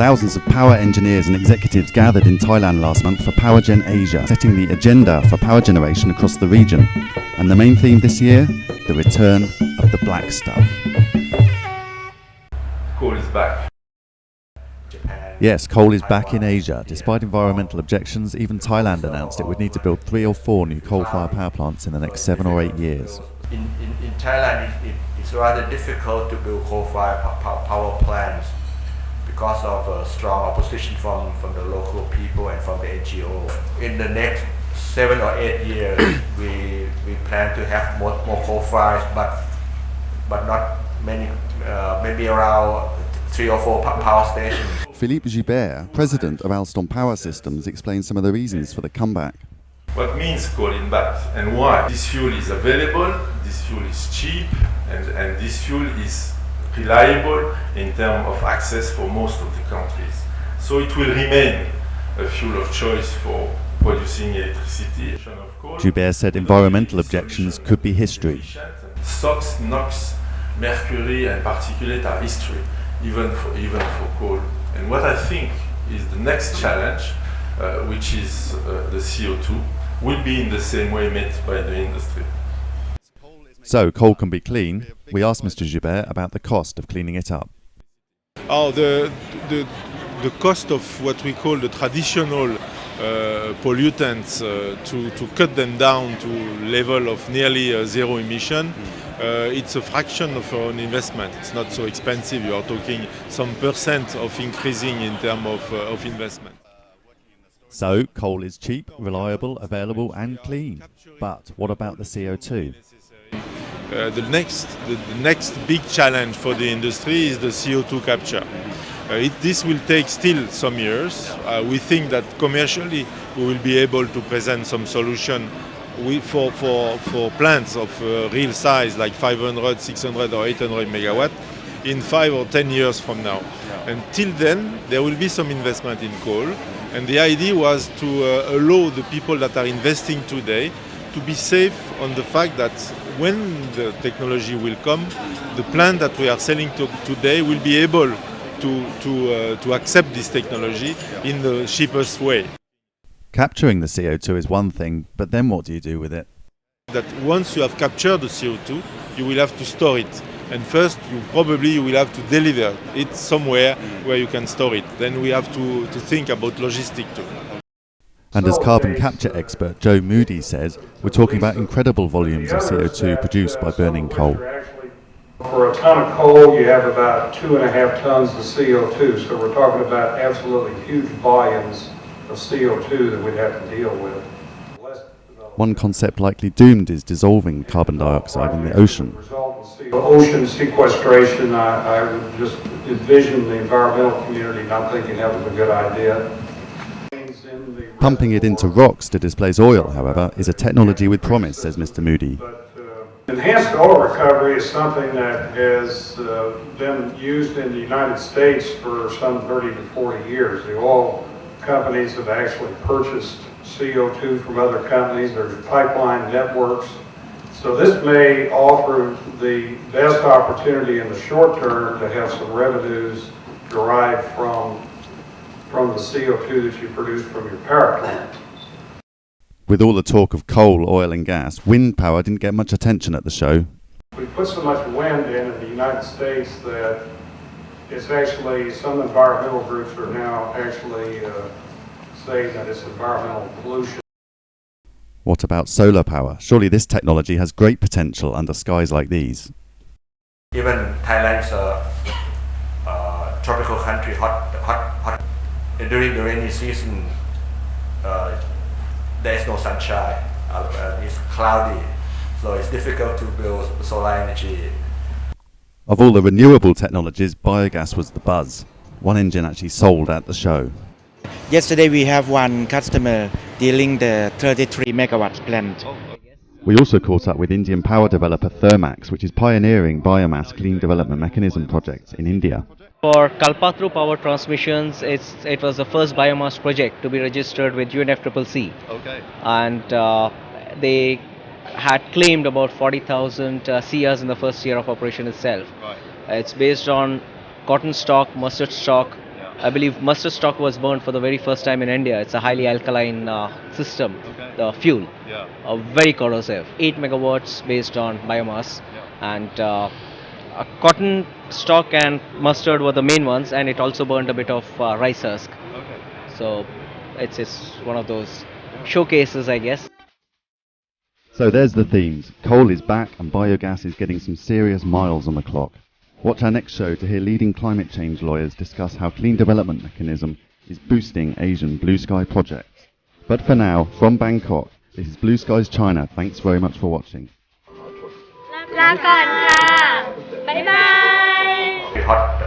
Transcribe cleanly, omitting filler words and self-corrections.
Thousands of power engineers and executives gathered in Thailand last month for PowerGen Asia, setting the agenda for power generation across the region. And the main theme this year? The return of the black stuff. Coal is back. Yes, coal is back in Asia. Despite environmental objections, even Thailand announced it would need to build 3 or 4 new coal-fired power plants in the next 7 or 8 years. In Thailand, it's rather difficult to build coal-fired power plants because of strong opposition from the local people and from the NGO. In the next 7 or 8 years, we plan to have more coal-fired, but not many, maybe around 3 or 4 power stations. Philippe Joubert, president of Alstom Power Systems, explains some of the reasons for the comeback. What means calling back and why? This fuel is available, this fuel is cheap, and this fuel is reliable in terms of access for most of the countries. So it will remain a fuel of choice for producing electricity. Joubert said environmental objections could be history. SOx, NOx, mercury and particulate are history, even for coal. And what I think is the next challenge, which is the CO2, will be in the same way met by the industry. So coal can be clean. We asked Mr. Joubert about the cost of cleaning it up. Oh, the cost of what we call the traditional pollutants to cut them down to level of nearly zero emission. It's a fraction of our investment. It's not so expensive. You are talking some percent of increasing in terms of investment. So coal is cheap, reliable, available and clean. But what about the CO2? The next big challenge for the industry is the CO2 capture. This will take still some years. We think that commercially we will be able to present some solution for plants of real size like 500, 600 or 800 megawatt in 5 or 10 years from now. Until then, there will be some investment in coal. And the idea was to allow the people that are investing today to be safe on the fact that when the technology will come, the plant that we are selling today will be able to accept this technology in the cheapest way. Capturing the CO2 is one thing, but then what do you do with it? That once you have captured the CO2, you will have to store it. And first, you will have to deliver it somewhere where you can store it. Then we have to think about logistics too. And as carbon capture expert Joe Moody says, we're talking about incredible volumes of CO2 produced by burning coal. For a ton of coal, you have about 2.5 tons of CO2. So we're talking about absolutely huge volumes of CO2 that we'd have to deal with. One concept likely doomed is dissolving carbon dioxide in the ocean. Ocean sequestration, I would just envision the environmental community not thinking that was a good idea. Pumping it into rocks to displace oil, however, is a technology with promise, says Mr. Moody. Enhanced oil recovery is something that has been used in the United States for some 30 to 40 years. The oil companies have actually purchased CO2 from other companies. There's pipeline networks. So this may offer the best opportunity in the short term to have some revenues derived from the CO2 that you produce from your power plant. With all the talk of coal, oil and gas, wind power didn't get much attention at the show. We put so much wind in the United States that it's actually, some environmental groups are now actually saying that it's environmental pollution. What about solar power? Surely this technology has great potential under skies like these. Even Thailand is a tropical country, hot. During the rainy season, there is no sunshine. It's cloudy, so it's difficult to build solar energy. Of all the renewable technologies, biogas was the buzz. One engine actually sold at the show. Yesterday we have one customer dealing the 33 megawatts plant. We also caught up with Indian power developer Thermax, which is pioneering biomass clean development mechanism projects in India. For Kalpatru Power Transmissions, it was the first biomass project to be registered with UNFCCC. Okay. And they had claimed about 40,000 CRs in the first year of operation itself. Right. It's based on cotton stalk, mustard stalk, I believe mustard stock was burned for the very first time in India. It's a highly alkaline system, fuel, very corrosive. 8 megawatts based on biomass, and cotton stock and mustard were the main ones, and it also burned a bit of rice husk. So it's one of those showcases, I guess. So there's the themes. Coal is back and biogas is getting some serious miles on the clock. Watch our next show to hear leading climate change lawyers discuss how Clean Development Mechanism is boosting Asian blue sky projects. But for now, from Bangkok, this is Blue Skies China. Thanks very much for watching. ลาก่อนค่ะ บ๊ายบาย hot